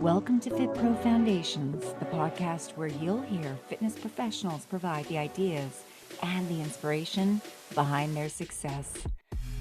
Welcome to Fit Pro Foundations, the podcast where you'll hear fitness professionals provide the ideas and the inspiration behind their success.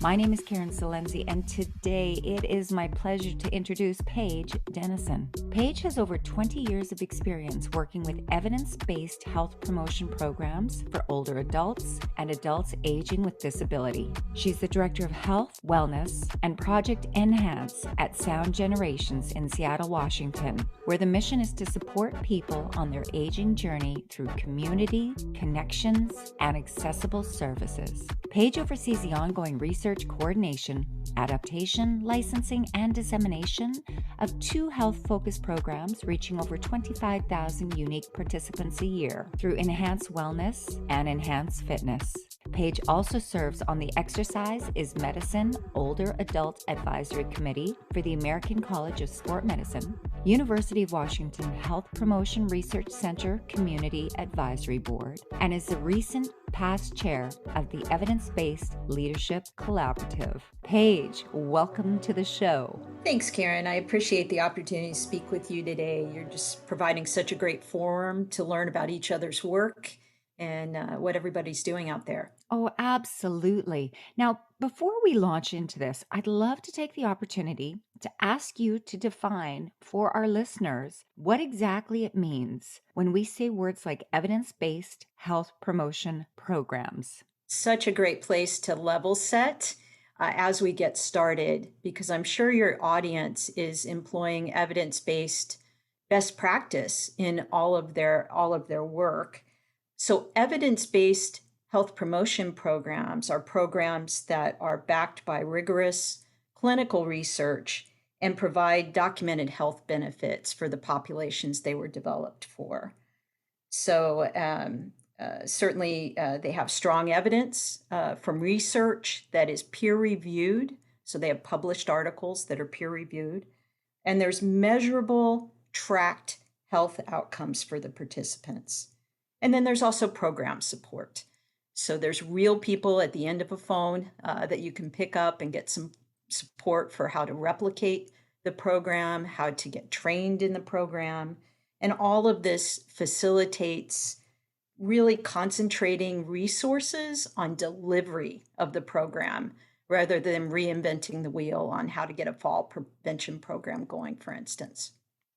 My name is Karen Salenzi, and today it is my pleasure to introduce Paige Denison. Paige has over 20 years of experience working with evidence-based health promotion programs for older adults and adults aging with disability. She's the Director of Health, Wellness, and Project Enhance at Sound Generations in Seattle, Washington, where the mission is to support people on their aging journey through community, connections, and accessible services. Paige oversees the ongoing research, coordination, adaptation, licensing, and dissemination of 2 health-focused programs reaching over 25,000 unique participants a year through EnhanceWellness and EnhanceFitness. Paige also serves on the Exercise is Medicine Older Adult Advisory Committee for the American College of Sport Medicine, University of Washington Health Promotion Research Center Community Advisory Board, and is the recent past chair of the Evidence-Based Leadership Collaborative. Paige, welcome to the show. Thanks, Karen. I appreciate the opportunity to speak with you today. You're just providing such a great forum to learn about each other's work and what everybody's doing out there. Oh, absolutely. Now, before we launch into this, I'd love to take the opportunity to ask you to define for our listeners what exactly it means when we say words like evidence-based health promotion programs. Such a great place to level set as we get started, because I'm sure your audience is employing evidence-based best practice in all of their work. So evidence-based health promotion programs are programs that are backed by rigorous clinical research and provide documented health benefits for the populations they were developed for. So certainly they have strong evidence from research that is peer-reviewed. So they have published articles that are peer-reviewed. And there's measurable, tracked health outcomes for the participants. And then there's also program support. So there's real people at the end of a phone that you can pick up and get some support for how to replicate the program, how to get trained in the program. And all of this facilitates really concentrating resources on delivery of the program rather than reinventing the wheel on how to get a fall prevention program going, for instance.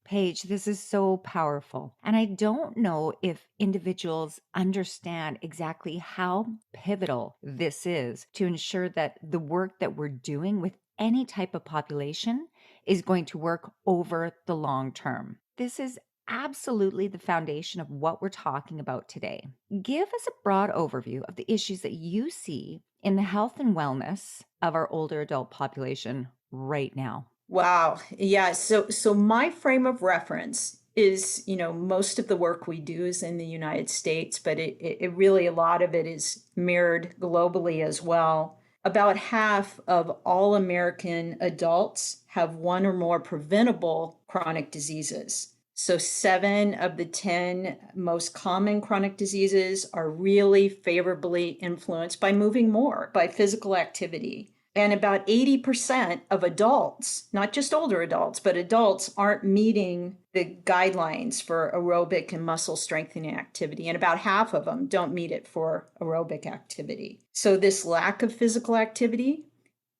Paige, this is so powerful. And I don't know if individuals understand exactly how pivotal this is to ensure that the work that we're doing with any type of population is going to work over the long term. This is absolutely the foundation of what we're talking about today. Give us a broad overview of the issues that you see in the health and wellness of our older adult population right now. Wow. Yeah. So my frame of reference is, most of the work we do is in the United States, but it really, a lot of it is mirrored globally as well. About half of all American adults have one or more preventable chronic diseases. So 7 of the 10 most common chronic diseases are really favorably influenced by moving more, by physical activity. And about 80% of adults, not just older adults, but adults aren't meeting the guidelines for aerobic and muscle strengthening activity. And about half of them don't meet it for aerobic activity. So this lack of physical activity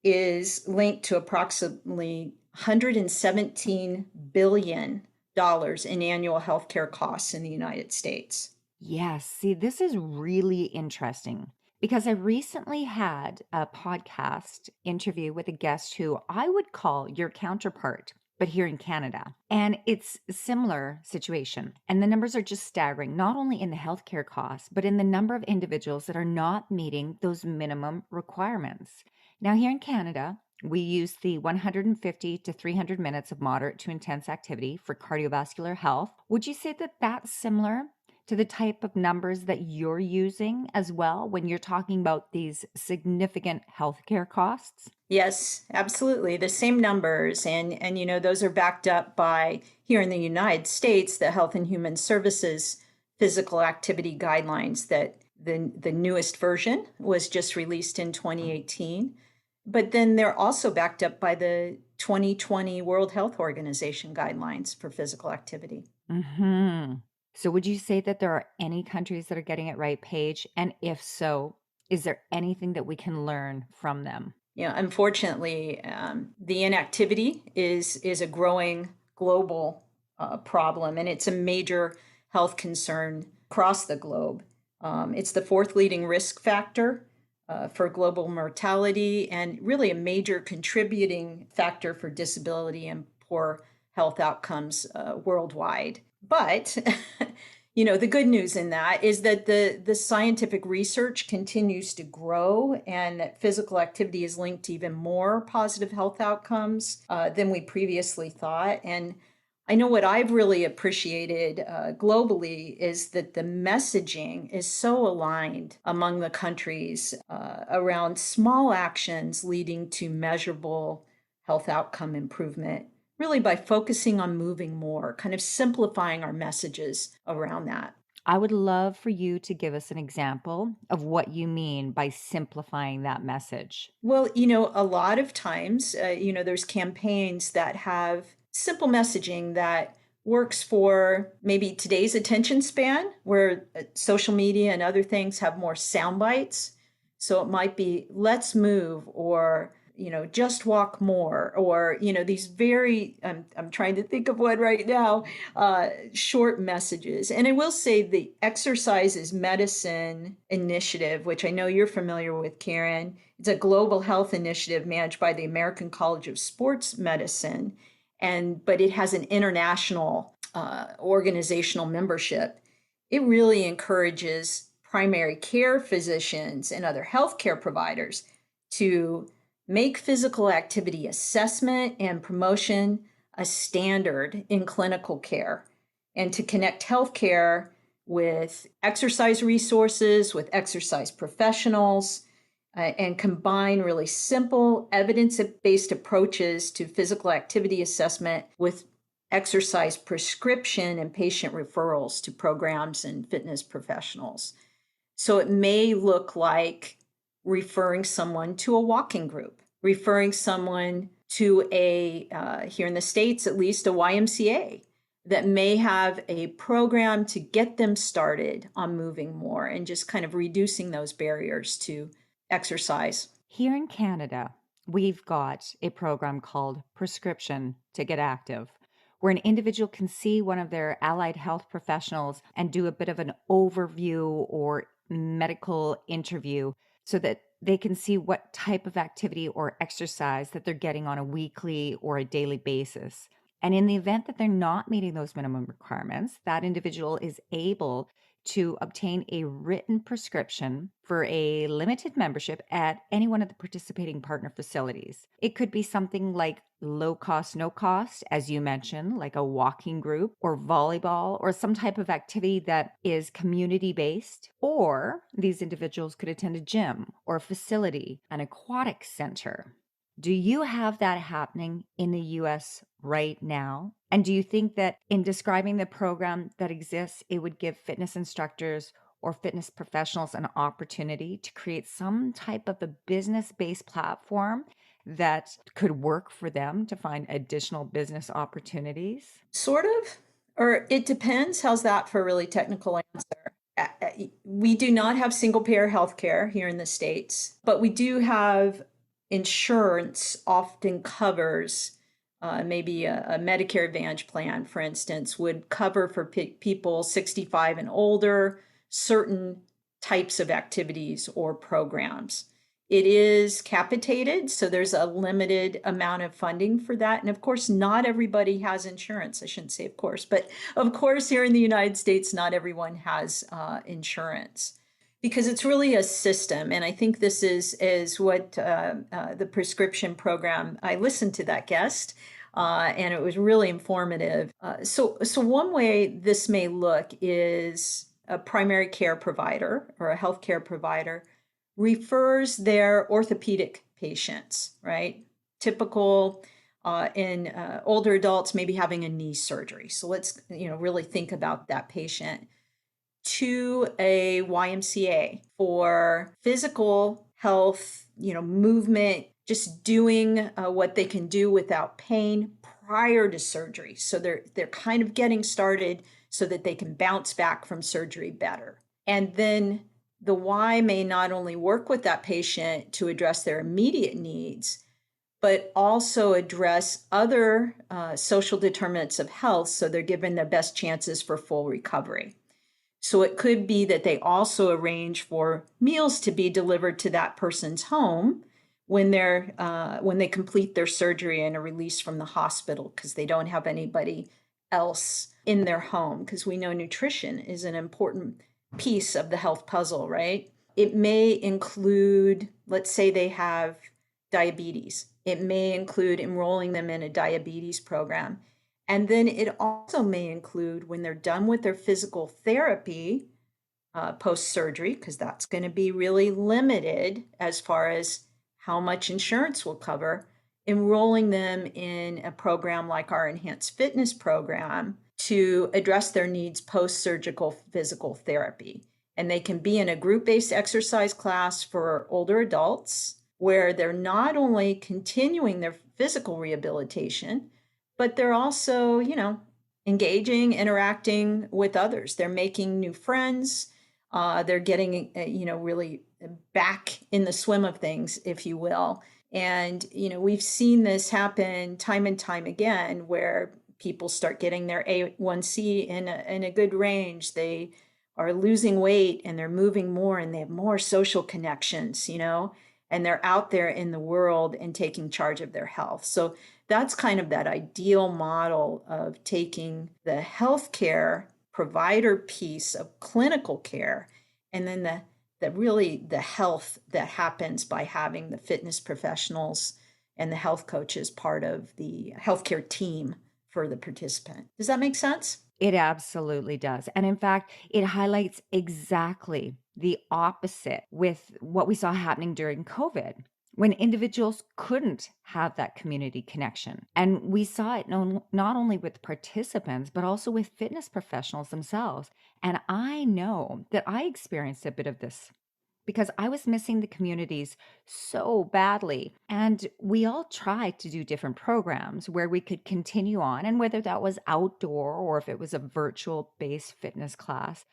is linked to approximately $117 billion in annual healthcare costs in the United States. Yes, see, this is really interesting. Because I recently had a podcast interview with a guest who I would call your counterpart, but here in Canada. And it's a similar situation. And the numbers are just staggering, not only in the healthcare costs, but in the number of individuals that are not meeting those minimum requirements. Now, here in Canada, we use the 150 to 300 minutes of moderate to intense activity for cardiovascular health. Would you say that that's similar to the type of numbers that you're using as well when you're talking about these significant healthcare costs? Yes, absolutely. The same numbers. And those are backed up by, here in the United States, the Health and Human Services physical activity guidelines that The newest version was just released in 2018, but then they're also backed up by the 2020 World Health Organization guidelines for physical activity. Hmm. So would you say that there are any countries that are getting it right, Paige? And if so, is there anything that we can learn from them? Unfortunately, the inactivity is a growing global problem, and it's a major health concern across the globe. It's the fourth leading risk factor for global mortality, and really a major contributing factor for disability and poor health outcomes worldwide. But the good news in that is that the scientific research continues to grow, and that physical activity is linked to even more positive health outcomes than we previously thought. And I know what I've really appreciated globally is that the messaging is so aligned among the countries around small actions leading to measurable health outcome improvement, really by focusing on moving more, kind of simplifying our messages around that. I would love for you to give us an example of what you mean by simplifying that message. Well, a lot of times, there's campaigns that have simple messaging that works for maybe today's attention span, where social media and other things have more sound bites. So it might be, let's move, or, just walk more, or, these very, I'm trying to think of one right now, short messages. And I will say the Exercise is Medicine initiative, which I know you're familiar with, Karen. It's a global health initiative managed by the American College of Sports Medicine, but it has an international organizational membership. It really encourages primary care physicians and other healthcare providers to make physical activity assessment and promotion a standard in clinical care, and to connect healthcare with exercise resources, with exercise professionals, and combine really simple evidence-based approaches to physical activity assessment with exercise prescription and patient referrals to programs and fitness professionals. So it may look like referring someone to a walking group, referring someone to here in the States at least, a YMCA that may have a program to get them started on moving more and just kind of reducing those barriers to exercise. Here in Canada, we've got a program called Prescription to Get Active, where an individual can see one of their allied health professionals and do a bit of an overview or medical interview so that they can see what type of activity or exercise that they're getting on a weekly or a daily basis. And in the event that they're not meeting those minimum requirements, that individual is able to obtain a written prescription for a limited membership at any one of the participating partner facilities. It could be something like low cost, no cost, as you mentioned, like a walking group or volleyball or some type of activity that is community based. Or these individuals could attend a gym or a facility, an aquatic center. Do you have that happening in the US right now? And do you think that in describing the program that exists, it would give fitness instructors or fitness professionals an opportunity to create some type of a business-based platform that could work for them to find additional business opportunities? Sort of, or it depends. How's that for a really technical answer? We do not have single payer healthcare here in the States, but we do have insurance often covers, maybe a Medicare Advantage plan, for instance, would cover for people 65 and older certain types of activities or programs. It is capitated, so there's a limited amount of funding for that. And of course, not everybody has insurance. I shouldn't say of course, but of course, here in the United States, not everyone has insurance, because it's really a system. And I think this is what the prescription program, I listened to that guest, and it was really informative. So one way this may look is a primary care provider or a healthcare provider refers their orthopedic patients, right? Typical in older adults, maybe having a knee surgery. So let's really think about that patient. to a YMCA for physical health, movement, just doing what they can do without pain prior to surgery. So they're kind of getting started so that they can bounce back from surgery better. And then the Y may not only work with that patient to address their immediate needs, but also address other social determinants of health so they're given the best chances for full recovery. So it could be that they also arrange for meals to be delivered to that person's home when they complete their surgery and are released from the hospital because they don't have anybody else in their home, because we know nutrition is an important piece of the health puzzle, right? It may include, let's say they have diabetes. It may include enrolling them in a diabetes program. And then it also may include, when they're done with their physical therapy post-surgery, because that's going to be really limited as far as how much insurance will cover, enrolling them in a program like our EnhanceFitness program to address their needs post-surgical physical therapy. And they can be in a group-based exercise class for older adults where they're not only continuing their physical rehabilitation, but they're also, engaging, interacting with others. They're making new friends. They're getting, really back in the swim of things, if you will. And, we've seen this happen time and time again where people start getting their A1C in a good range. They are losing weight and they're moving more and they have more social connections, and they're out there in the world and taking charge of their health. So that's kind of that ideal model of taking the healthcare provider piece of clinical care and then the health that happens by having the fitness professionals and the health coaches part of the healthcare team for the participant. Does that make sense? It absolutely does. And in fact, it highlights exactly the opposite with what we saw happening during COVID, when individuals couldn't have that community connection. And we saw it not only with participants, but also with fitness professionals themselves. And I know that I experienced a bit of this because I was missing the communities so badly. And we all tried to do different programs where we could continue on, and whether that was outdoor or if it was a virtual based fitness class.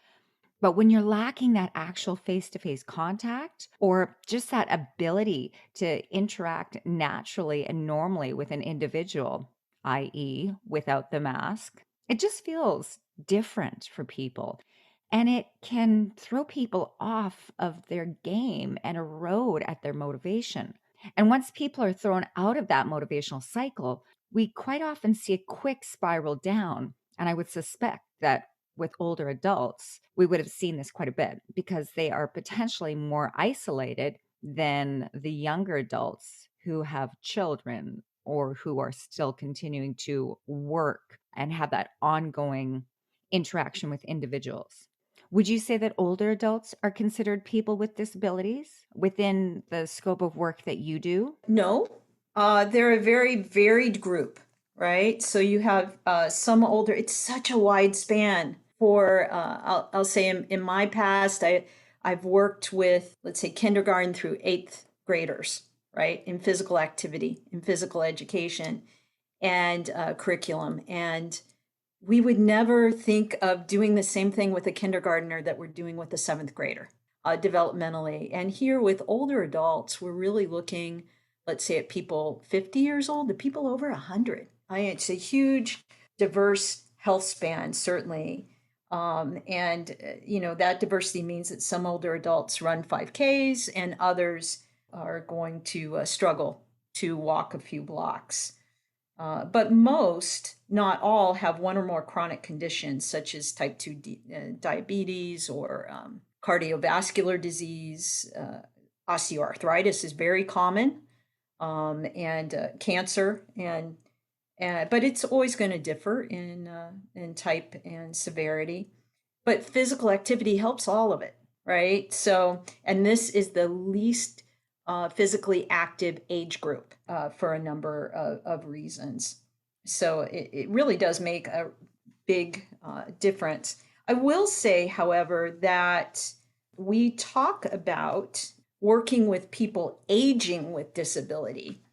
But when you're lacking that actual face to face contact or just that ability to interact naturally and normally with an individual, i.e., without the mask, it just feels different for people. And it can throw people off of their game and erode at their motivation. And once people are thrown out of that motivational cycle, we quite often see a quick spiral down. And I would suspect that with older adults, we would have seen this quite a bit because they are potentially more isolated than the younger adults who have children or who are still continuing to work and have that ongoing interaction with individuals. Would you say that older adults are considered people with disabilities within the scope of work that you do? No, they're a very varied group, right? So you have some older, it's such a wide span for, I'll say in my past, I've worked with, let's say, kindergarten through eighth graders, right? In physical activity, in physical education and curriculum. And we would never think of doing the same thing with a kindergartner that we're doing with a seventh grader developmentally. And here with older adults, we're really looking, let's say, at people 50 years old to people over 100. It's a huge, diverse health span, certainly. That diversity means that some older adults run 5Ks and others are going to struggle to walk a few blocks. But most, not all, have one or more chronic conditions such as type 2 diabetes or cardiovascular disease. Osteoarthritis is very common, and cancer, but it's always going to differ in type and severity. But physical activity helps all of it, right? So, and this is the least physically active age group for a number of reasons. So it really does make a big difference. I will say, however, that we talk about working with people aging with disability.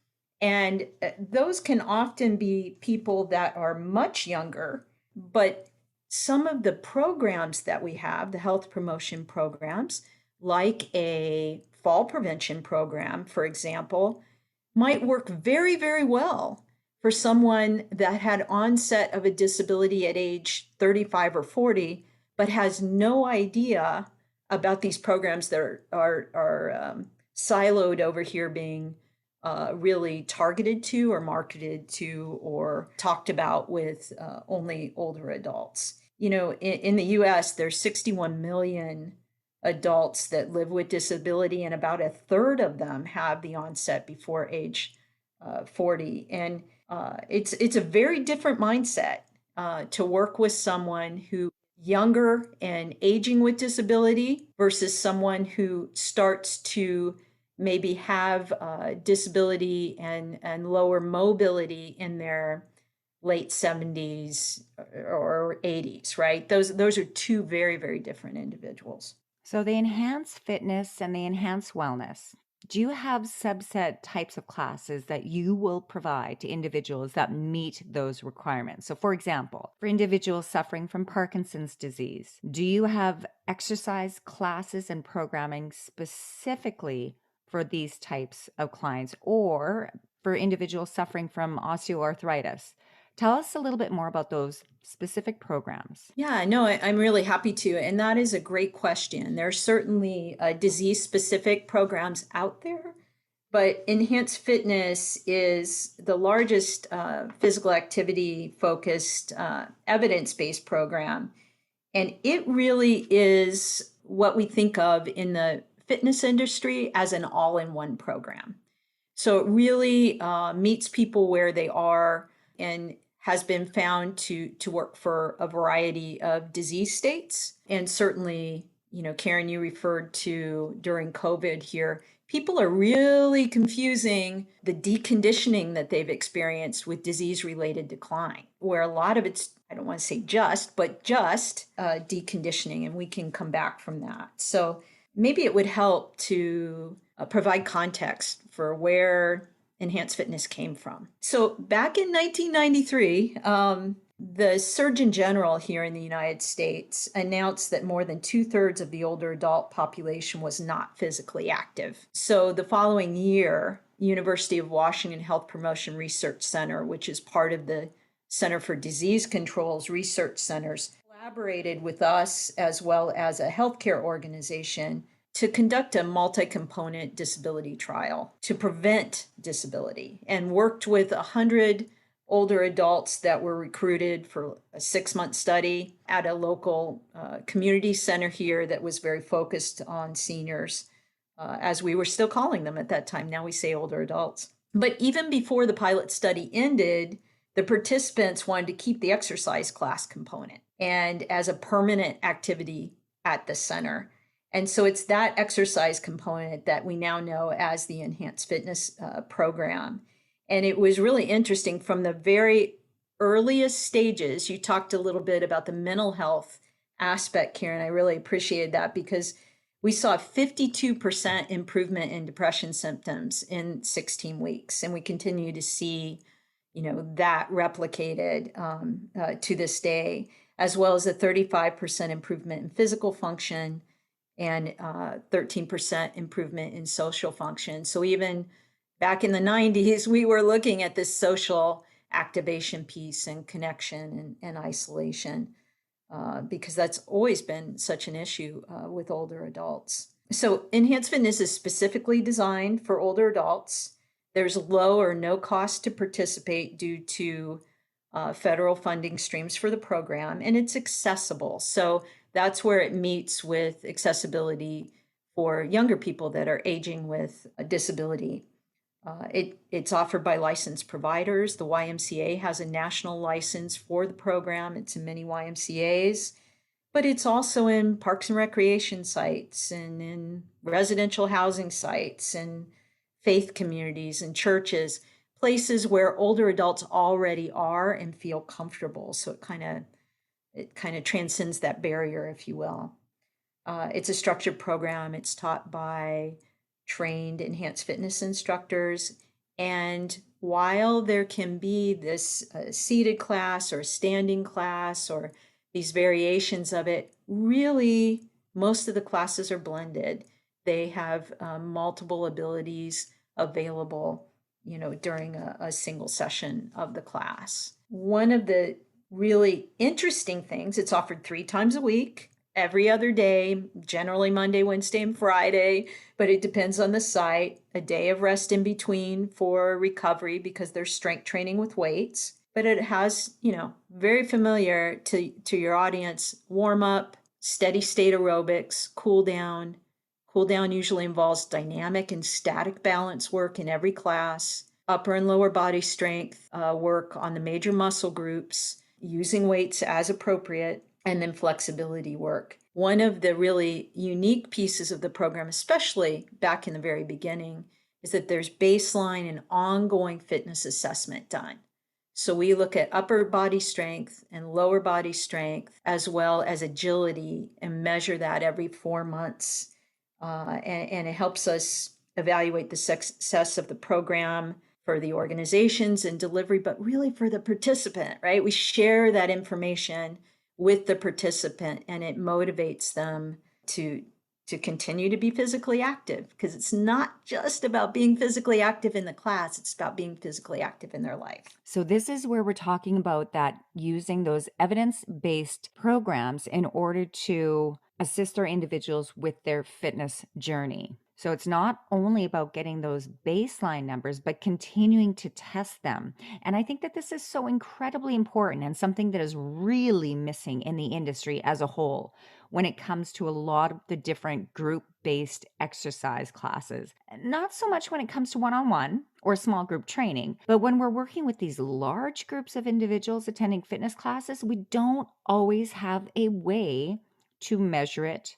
And those can often be people that are much younger, but some of the programs that we have, the health promotion programs, like a fall prevention program, for example, might work very, very well for someone that had onset of a disability at age 35 or 40, but has no idea about these programs that are siloed over here being really targeted to or marketed to or talked about with only older adults. In the US, there's 61 million adults that live with disability, and about a third of them have the onset before age 40. And it's a very different mindset to work with someone who younger and aging with disability versus someone who starts to maybe have disability and lower mobility in their late 70s or 80s, right? Those are two very, very different individuals. So the Enhance Fitness and the Enhance Wellness, do you have subset types of classes that you will provide to individuals that meet those requirements? So for example, for individuals suffering from Parkinson's disease, do you have exercise classes and programming specifically for these types of clients, or for individuals suffering from osteoarthritis? Tell us a little bit more about those specific programs. Yeah, no, I'm really happy to. And that is a great question. There are certainly disease specific programs out there, but Enhanced Fitness is the largest physical activity focused evidence based program. And it really is what we think of in the fitness industry as an all in one program. So it really meets people where they are and has been found to work for a variety of disease states. And certainly, Karen, you referred to during COVID here, people are really confusing the deconditioning that they've experienced with disease-related decline, where a lot of it's, I don't want to say just, but just deconditioning, and we can come back from that. So maybe it would help to provide context for where Enhanced Fitness came from. So back in 1993, the Surgeon General here in the United States announced that more than 2/3 of the older adult population was not physically active. So the following year, University of Washington Health Promotion Research Center, which is part of the Center for Disease Control's research centers, collaborated with us as well as a healthcare organization to conduct a multi-component disability trial to prevent disability, and worked with 100 older adults that were recruited for a 6-month study at a local community center here that was very focused on seniors, as we were still calling them at that time. Now we say older adults. But even before the pilot study ended, the participants wanted to keep the exercise class component and as a permanent activity at the center. And so it's that exercise component that we now know as the Enhanced Fitness program. And it was really interesting from the very earliest stages. You talked a little bit about the mental health aspect, Karen. I really appreciated that because we saw 52% improvement in depression symptoms in 16 weeks. And we continue to see, that replicated to this day, as well as a 35% improvement in physical function and 13% improvement in social function. So even back in the 90s, we were looking at this social activation piece and connection and isolation because that's always been such an issue with older adults. So Enhanced Fitness is specifically designed for older adults. There's low or no cost to participate due to federal funding streams for the program, and it's accessible. So that's where it meets with accessibility for younger people that are aging with a disability. It's offered by licensed providers. The YMCA has a national license for the program. It's in many YMCAs, but it's also in parks and recreation sites and in residential housing sites and faith communities and churches, places where older adults already are and feel comfortable. So It kind of transcends that barrier, if you will. It's a structured program. It's taught by trained enhanced fitness instructors. And while there can be this seated class or standing class or these variations of it, really most of the classes are blended. They have multiple abilities available, during a single session of the class. One of the really interesting things, it's offered 3 times a week, every other day, generally Monday, Wednesday, and Friday, but it depends on the site. A day of rest in between for recovery because there's strength training with weights. But it has, very familiar to your audience, warm up, steady state aerobics, cool down. Cool down usually involves dynamic and static balance work in every class, upper and lower body strength work on the major muscle groups, using weights as appropriate, and then flexibility work. One of the really unique pieces of the program, especially back in the very beginning, is that there's baseline and ongoing fitness assessment done. So we look at upper body strength and lower body strength, as well as agility, and measure that every 4 months. And it helps us evaluate the success of the program for the organizations and delivery, but really for the participant, right? We share that information with the participant, and it motivates them to continue to be physically active, because it's not just about being physically active in the class, it's about being physically active in their life. So this is where we're talking about that, using those evidence-based programs in order to assist our individuals with their fitness journey. So it's not only about getting those baseline numbers, but continuing to test them. And I think that this is so incredibly important and something that is really missing in the industry as a whole when it comes to a lot of the different group-based exercise classes. Not so much when it comes to one-on-one or small group training, but when we're working with these large groups of individuals attending fitness classes, we don't always have a way to measure it,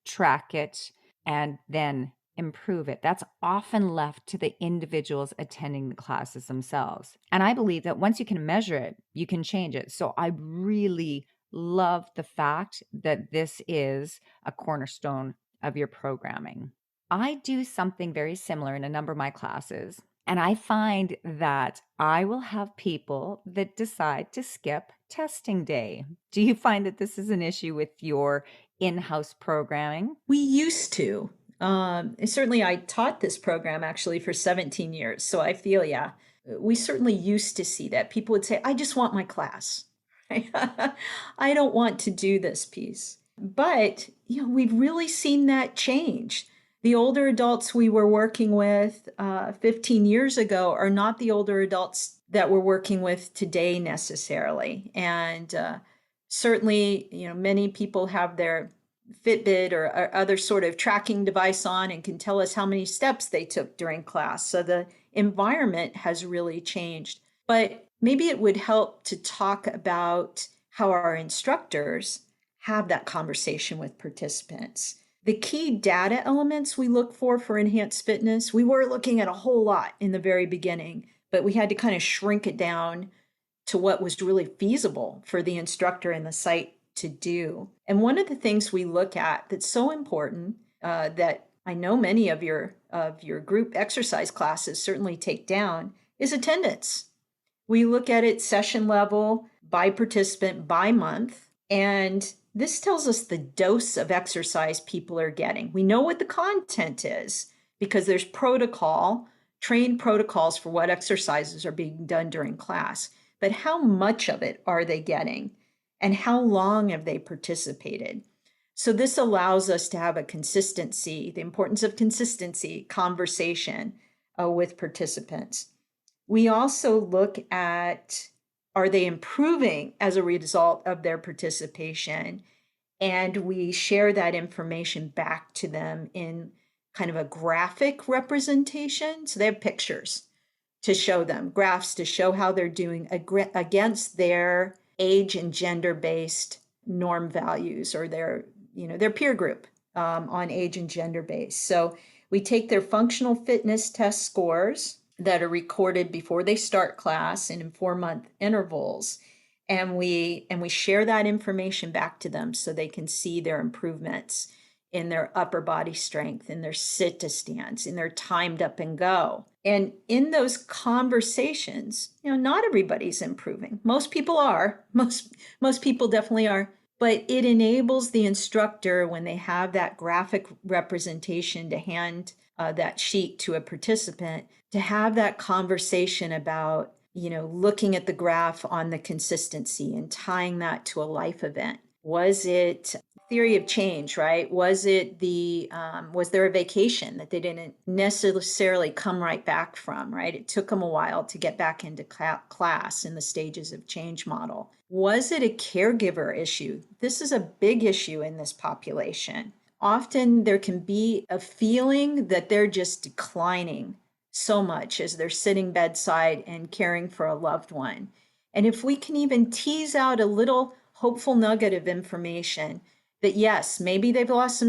track it, and then improve it. That's often left to the individuals attending the classes themselves. And I believe that once you can measure it, you can change it. So I really love the fact that this is a cornerstone of your programming. I do something very similar in a number of my classes, and I find that I will have people that decide to skip testing day. Do you find that this is an issue with your in-house programming? We used to. Certainly, I taught this program actually for 17 years. So I feel, yeah, we certainly used to see that. People would say, I just want my class. I don't want to do this piece. But, we've really seen that change. The older adults we were working with 15 years ago are not the older adults that we're working with today necessarily. And certainly, many people have their Fitbit or other sort of tracking device on and can tell us how many steps they took during class. So the environment has really changed. But maybe it would help to talk about how our instructors have that conversation with participants. The key data elements we look for enhanced fitness, we were looking at a whole lot in the very beginning, but we had to kind of shrink it down to what was really feasible for the instructor and the site to do. And one of the things we look at that's so important, that I know many of your group exercise classes certainly take down, is attendance. We look at it session level, by participant, by month, and this tells us the dose of exercise people are getting. We know what the content is because there's trained protocols for what exercises are being done during class, but how much of it are they getting? And how long have they participated? So this allows us to have a consistency, the importance of consistency, conversation with participants. We also look at, are they improving as a result of their participation? And we share that information back to them in kind of a graphic representation. So they have pictures to show them, graphs to show how they're doing against their age and gender-based norm values, or their peer group on age and gender base. So we take their functional fitness test scores that are recorded before they start class and in 4-month intervals, and we share that information back to them so they can see their improvements in their upper body strength, in their sit to stands, in their timed up and go. And in those conversations, not everybody's improving. Most people are. Most people definitely are. But it enables the instructor, when they have that graphic representation to hand that sheet to a participant, to have that conversation about, looking at the graph on the consistency and tying that to a life event. Was it theory of change, right? Was there a vacation that they didn't necessarily come right back from, right? It took them a while to get back into class in the stages of change model. Was it a caregiver issue? This is a big issue in this population. Often there can be a feeling that they're just declining so much as they're sitting bedside and caring for a loved one. And if we can even tease out a little hopeful nugget of information that yes, maybe they've lost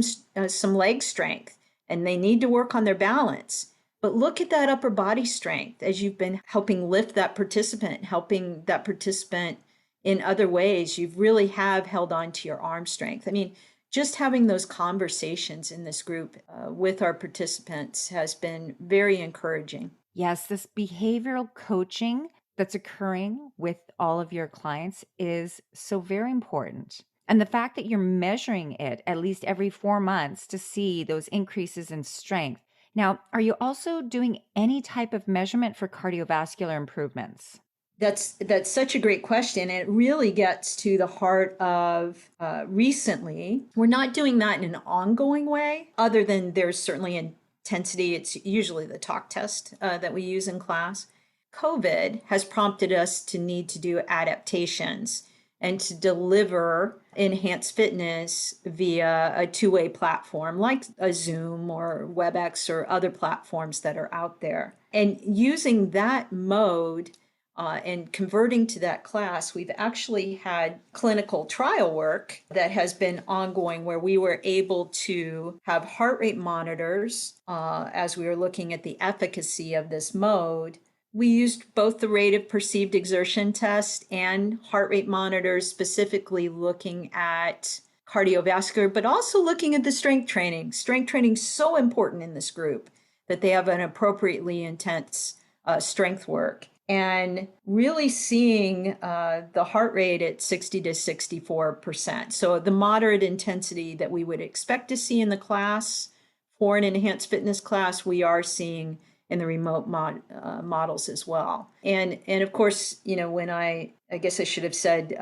some leg strength and they need to work on their balance, but look at that upper body strength as you've been helping lift that participant, helping that participant in other ways. You really have held on to your arm strength. I mean, just having those conversations in this group with our participants has been very encouraging. Yes, this behavioral coaching that's occurring with all of your clients is so very important. And the fact that you're measuring it at least every 4 months to see those increases in strength. Now, are you also doing any type of measurement for cardiovascular improvements? That's such a great question. It really gets to the heart of recently. We're not doing that in an ongoing way, other than there's certainly intensity. It's usually the talk test that we use in class. COVID has prompted us to need to do adaptations and to deliver enhanced fitness via a two-way platform like a Zoom or WebEx or other platforms that are out there. And using that mode and converting to that class, we've actually had clinical trial work that has been ongoing where we were able to have heart rate monitors as we were looking at the efficacy of this mode. We used both the rate of perceived exertion test and heart rate monitors, specifically looking at cardiovascular, but also looking at the strength training. Strength training is so important in this group that they have an appropriately intense strength work. And really seeing the heart rate at 60 to 64%. So the moderate intensity that we would expect to see in the class for an enhanced fitness class, we are seeing in the remote models as well. And of course, when I guess I should have said,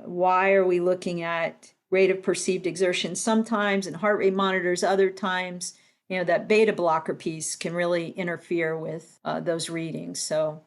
why are we looking at rate of perceived exertion sometimes and heart rate monitors other times? That beta blocker piece can really interfere with those readings. So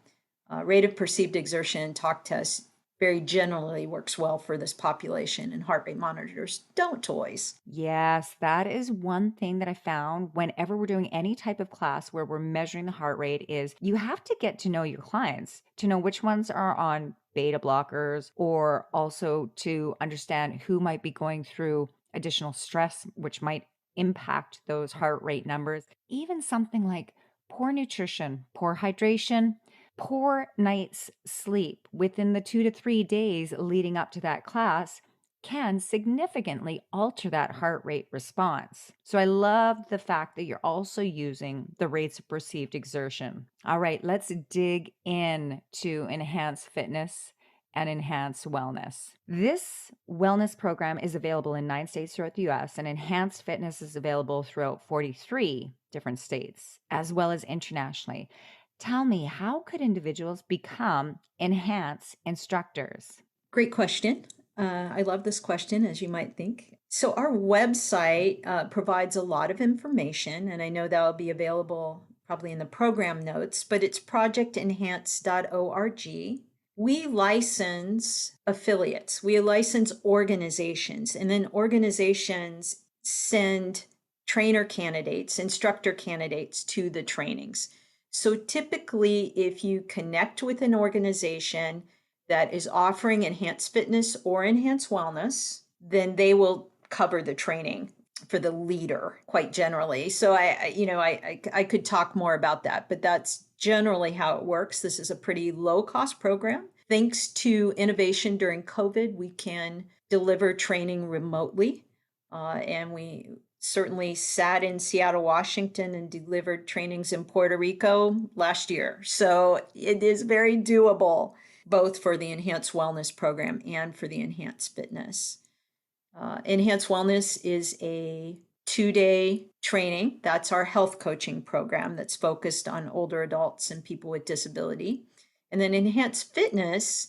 rate of perceived exertion and talk tests very generally works well for this population, and heart rate monitors don't always. Yes, that is one thing that I found whenever we're doing any type of class where we're measuring the heart rate is you have to get to know your clients to know which ones are on beta blockers, or also to understand who might be going through additional stress, which might impact those heart rate numbers. Even something like poor nutrition, poor hydration, poor night's sleep within the 2 to 3 days leading up to that class can significantly alter that heart rate response. So I love the fact that you're also using the rates of perceived exertion. All right, let's dig in to Enhance Fitness and Enhance Wellness. This wellness program is available in 9 states throughout the US, and Enhanced Fitness is available throughout 43 different states, as well as internationally. Tell me, how could individuals become Enhance instructors? Great question. I love this question, as you might think. So our website provides a lot of information, and I know that will be available probably in the program notes, but it's projectenhance.org. We license affiliates, we license organizations, and then organizations send trainer candidates, instructor candidates to the trainings. So typically, if you connect with an organization that is offering enhanced fitness or enhanced wellness, then they will cover the training for the leader quite generally. So I could talk more about that, but that's generally how it works. This is a pretty low cost program. Thanks to innovation during COVID, we can deliver training remotely. And we certainly sat in Seattle, Washington, and delivered trainings in Puerto Rico last year. So it is very doable, both for the Enhanced Wellness program and for the Enhanced Fitness. Enhanced Wellness is a 2-day training. That's our health coaching program that's focused on older adults and people with disability. And then Enhanced Fitness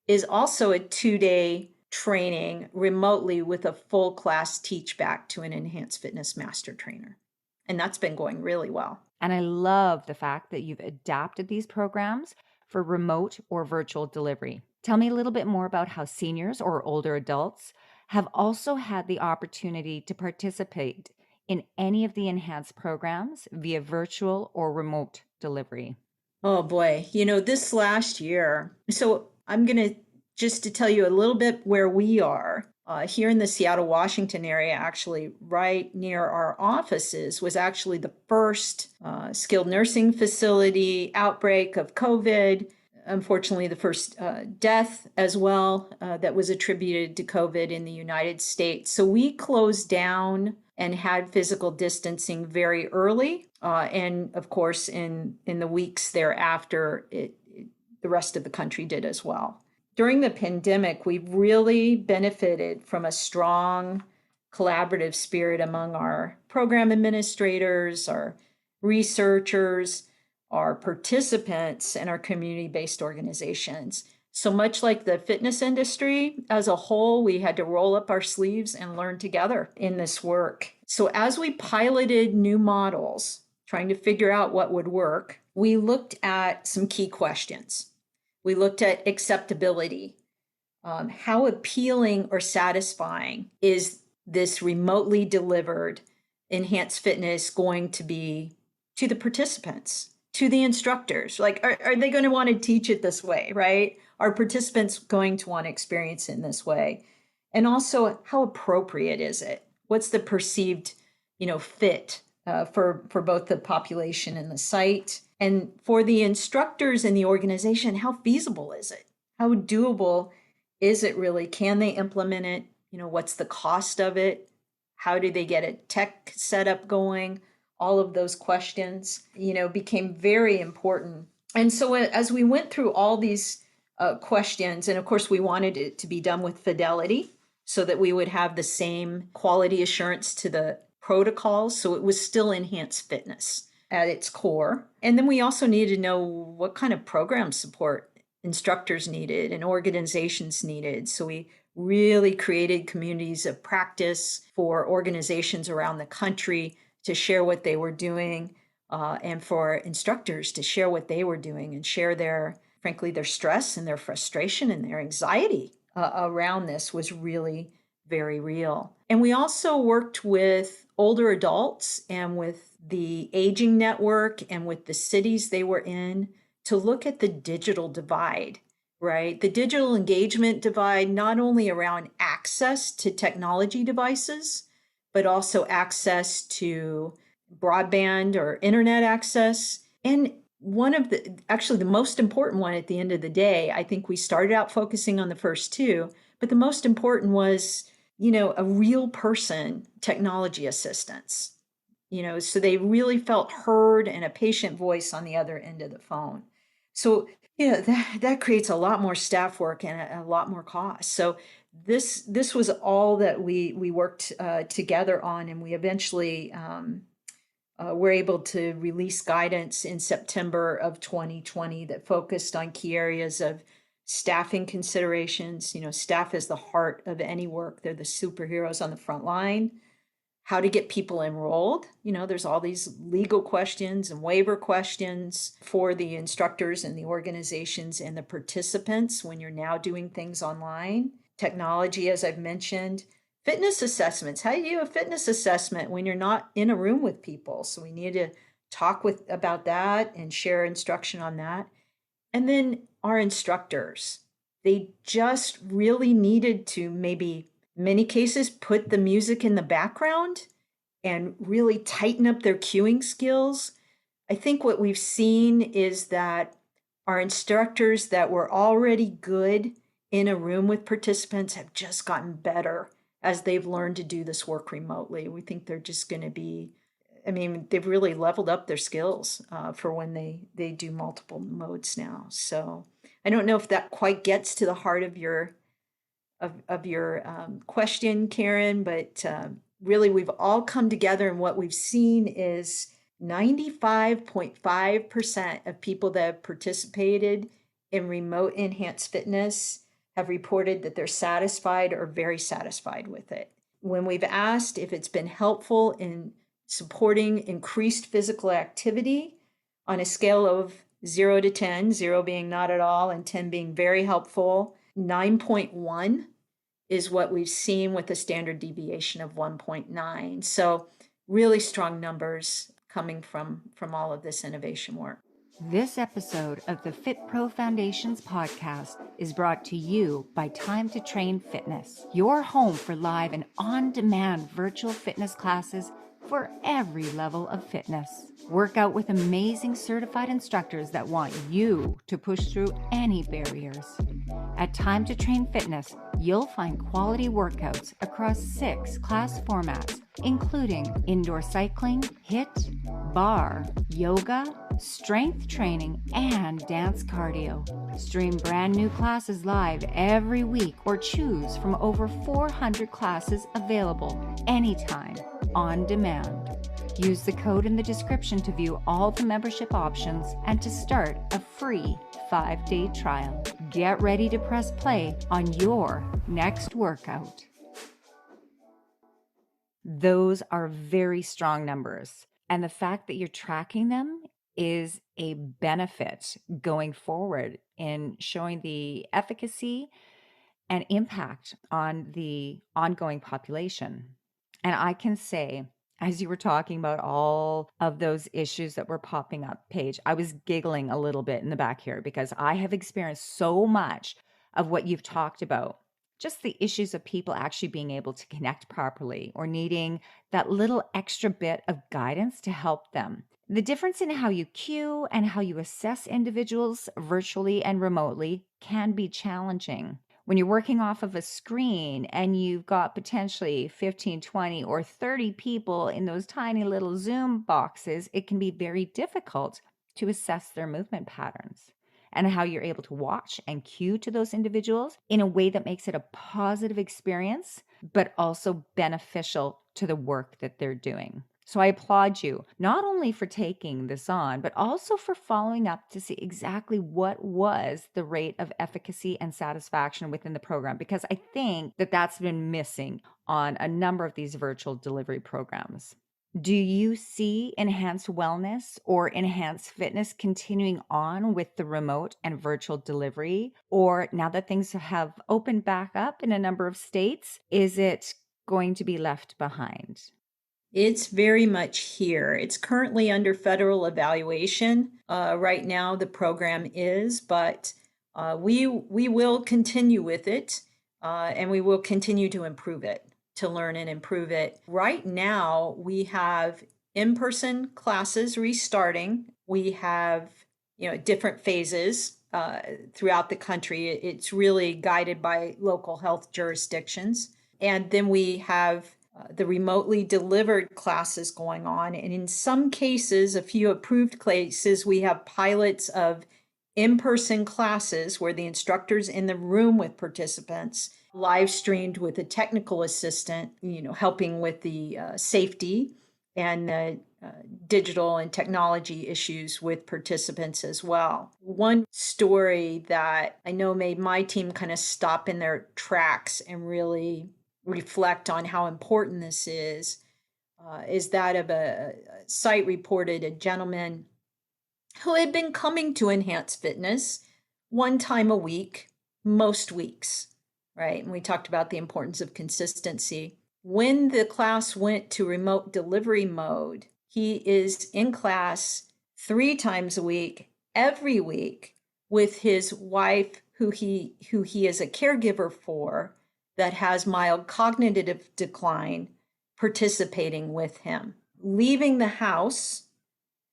is also a 2-day training remotely with a full class teach back to an Enhanced Fitness master trainer. And that's been going really well. And I love the fact that you've adapted these programs for remote or virtual delivery. Tell me a little bit more about how seniors or older adults have also had the opportunity to participate in any of the enhanced programs via virtual or remote delivery. Oh boy, this last year, so I'm going to just to tell you a little bit where we are. Here in the Seattle, Washington area, actually right near our offices, was actually the first skilled nursing facility outbreak of COVID. Unfortunately, the first death as well that was attributed to COVID in the United States. So we closed down and had physical distancing very early. And of course, in the weeks thereafter, the rest of the country did as well. During the pandemic, we really benefited from a strong collaborative spirit among our program administrators, our researchers, our participants, and our community-based organizations. So much like the fitness industry as a whole, we had to roll up our sleeves and learn together in this work. So as we piloted new models, trying to figure out what would work, we looked at some key questions. We looked at acceptability. How appealing or satisfying is this remotely delivered enhanced fitness going to be to the participants, to the instructors? Like, are they going to want to teach it this way, right? Are participants going to want to experience it in this way? And also, how appropriate is it? What's the perceived, fit for both the population and the site? And for the instructors in the organization, how feasible is it? How doable is it really? Can they implement it? What's the cost of it? How do they get a tech setup going? All of those questions, became very important. And so as we went through all these questions, and of course we wanted it to be done with fidelity so that we would have the same quality assurance to the protocols. So it was still enhanced fitness at its core. And then we also needed to know what kind of program support instructors needed and organizations needed. So we really created communities of practice for organizations around the country to share what they were doing, and for instructors to share what they were doing and share frankly, their stress and their frustration and their anxiety around this was really very real. And we also worked with older adults and with the aging network and with the cities they were in to look at the digital divide, right? The digital engagement divide, not only around access to technology devices, but also access to broadband or internet access. And actually the most important one at the end of the day, I think we started out focusing on the first two, but the most important was, a real person technology assistance, so they really felt heard and a patient voice on the other end of the phone. So, that creates a lot more staff work and a lot more cost. So this was all that we worked together on, and we eventually were able to release guidance in September of 2020 that focused on key areas of staffing considerations. Staff is the heart of any work. They're the superheroes on the front line. How to get people enrolled. There's all these legal questions and waiver questions for the instructors and the organizations and the participants when you're now doing things online. Technology, as I've mentioned. Fitness assessments. How do you do a fitness assessment when you're not in a room with people? So we need to talk about that and share instruction on that. And then our instructors. They just really needed to maybe, many cases, put the music in the background and really tighten up their cueing skills. I think what we've seen is that Our instructors that were already good in a room with participants have just gotten better as they've learned to do this work remotely. We think they're just going to be, they've really leveled up their skills for when they do multiple modes now. So I don't know if that quite gets to the heart of your question, Karen, but really we've all come together, and what we've seen is 95.5% of people that have participated in remote enhanced fitness have reported that they're satisfied or very satisfied with it. When we've asked if it's been helpful in supporting increased physical activity on a scale of 0 to 10, 0 being not at all and 10 being very helpful, 9.1 is what we've seen with a standard deviation of 1.9. So really strong numbers coming from all of this innovation work. This episode of the Fit Pro Foundations podcast is brought to you by Time to Train Fitness, your home for live and on-demand virtual fitness classes for every level of fitness. Work out with amazing certified instructors that want you to push through any barriers. At Time to Train Fitness, you'll find quality workouts across 6 class formats, including indoor cycling, HIIT, bar, yoga, strength training, and dance cardio. Stream brand new classes live every week or choose from over 400 classes available anytime, on demand. Use the code in the description to view all the membership options and to start a free 5-day trial. Get ready to press play on your next workout. Those are very strong numbers. And the fact that you're tracking them is a benefit going forward in showing the efficacy and impact on the ongoing population. And I can say, as you were talking about all of those issues that were popping up, Paige, I was giggling a little bit in the back here because I have experienced so much of what you've talked about. Just the issues of people actually being able to connect properly or needing that little extra bit of guidance to help them. The difference in how you cue and how you assess individuals virtually and remotely can be challenging. When you're working off of a screen and you've got potentially 15, 20, or 30 people in those tiny little Zoom boxes, it can be very difficult to assess their movement patterns and how you're able to watch and cue to those individuals in a way that makes it a positive experience, but also beneficial to the work that they're doing. So I applaud you, not only for taking this on, but also for following up to see exactly what was the rate of efficacy and satisfaction within the program, because I think that that's been missing on a number of these virtual delivery programs. Do you see Enhanced Wellness or Enhanced Fitness continuing on with the remote and virtual delivery? Or now that things have opened back up in a number of states, is it going to be left behind? It's very much here. It's currently under federal evaluation. Right now, the program is, but we will continue with it, and we will continue to improve it, to learn and improve it. Right now, we have in-person classes restarting. We have, different phases throughout the country. It's really guided by local health jurisdictions. And then we have the remotely delivered classes going on. And in some cases, a few approved cases, we have pilots of in-person classes where the instructor's in the room with participants, live streamed with a technical assistant, helping with the safety and digital and technology issues with participants as well. One story that I know made my team kind of stop in their tracks and really reflect on how important this is that of a site reported a gentleman who had been coming to Enhance Fitness one time a week, most weeks, right? And we talked about the importance of consistency. When the class went to remote delivery mode, he is in class 3 times a week, every week, with his wife, who he is a caregiver for, that has mild cognitive decline, participating with him, leaving the house,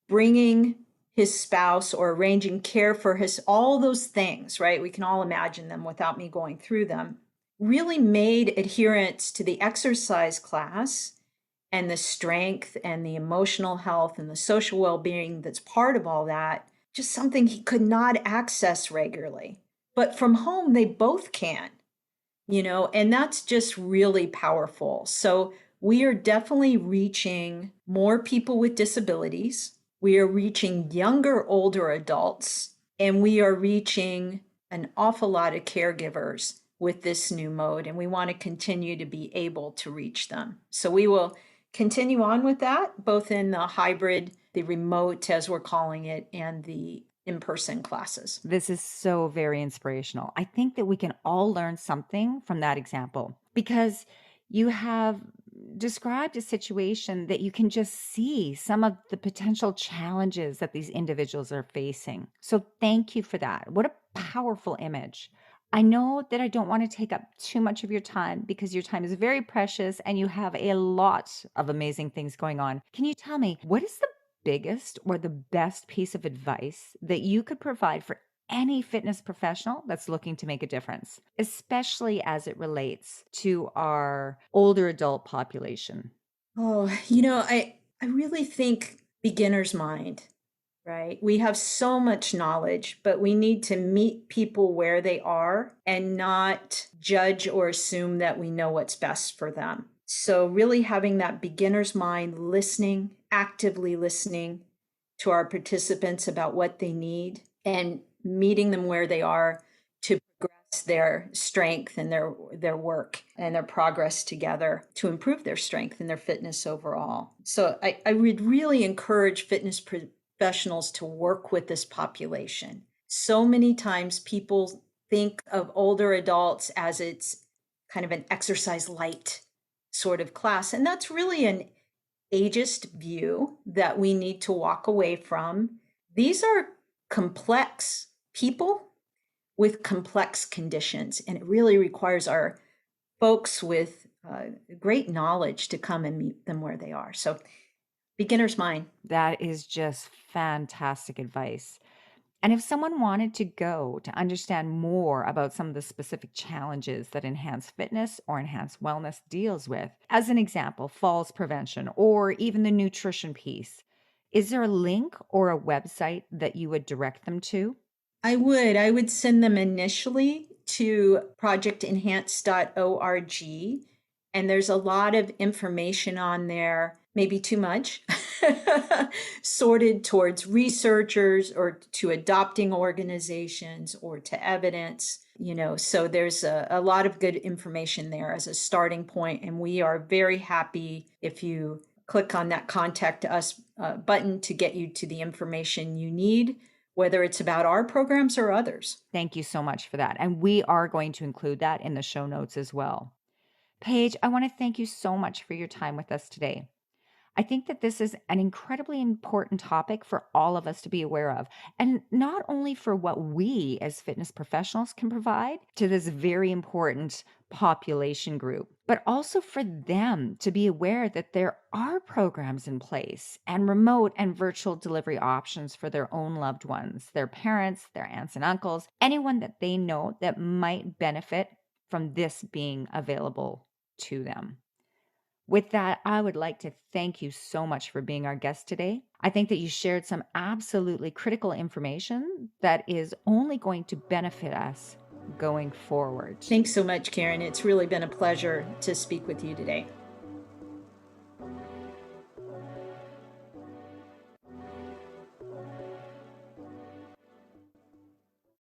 bringing his spouse or arranging care for all those things, right? We can all imagine them without me going through them, really made adherence to the exercise class and the strength and the emotional health and the social well-being that's part of all that just something he could not access regularly. But from home, they both can, and that's just really powerful. So we are definitely reaching more people with disabilities. We are reaching younger, older adults, and we are reaching an awful lot of caregivers with this new mode. And we want to continue to be able to reach them. So we will continue on with that, both in the hybrid, the remote, as we're calling it, and the in-person classes. This is so very inspirational. I think that we can all learn something from that example because you have described a situation that you can just see some of the potential challenges that these individuals are facing. So thank you for that. What a powerful image. I know that I don't want to take up too much of your time because your time is very precious and you have a lot of amazing things going on. Can you tell me what is the biggest or the best piece of advice that you could provide for any fitness professional that's looking to make a difference, especially as it relates to our older adult population? Oh, I really think beginner's mind, right? We have so much knowledge, but we need to meet people where they are and not judge or assume that we know what's best for them. So, really having that beginner's mind, listening, actively listening to our participants about what they need and meeting them where they are to progress their strength and their work and their progress together to improve their strength and their fitness overall. So I would really encourage fitness professionals to work with this population. So many times people think of older adults as it's kind of an exercise light sort of class. And that's really an ageist view that we need to walk away from. These are complex people with complex conditions, and it really requires our folks with great knowledge to come and meet them where they are. So, beginner's mind. That is just fantastic advice. And if someone wanted to go to understand more about some of the specific challenges that Enhanced Fitness or Enhanced Wellness deals with, as an example, falls prevention or even the nutrition piece, is there a link or a website that you would direct them to? I would send them initially to projectenhance.org, and there's a lot of information on there, maybe too much, sorted towards researchers or to adopting organizations or to evidence. So there's a lot of good information there as a starting point, and we are very happy if you click on that contact us button to get you to the information you need, whether it's about our programs or others. Thank you so much for that. And we are going to include that in the show notes as well. Paige, I want to thank you so much for your time with us today. I think that this is an incredibly important topic for all of us to be aware of, and not only for what we as fitness professionals can provide to this very important population group, but also for them to be aware that there are programs in place and remote and virtual delivery options for their own loved ones, their parents, their aunts and uncles, anyone that they know that might benefit from this being available to them. With that, I would like to thank you so much for being our guest today. I think that you shared some absolutely critical information that is only going to benefit us going forward. Thanks so much, Karen. It's really been a pleasure to speak with you today.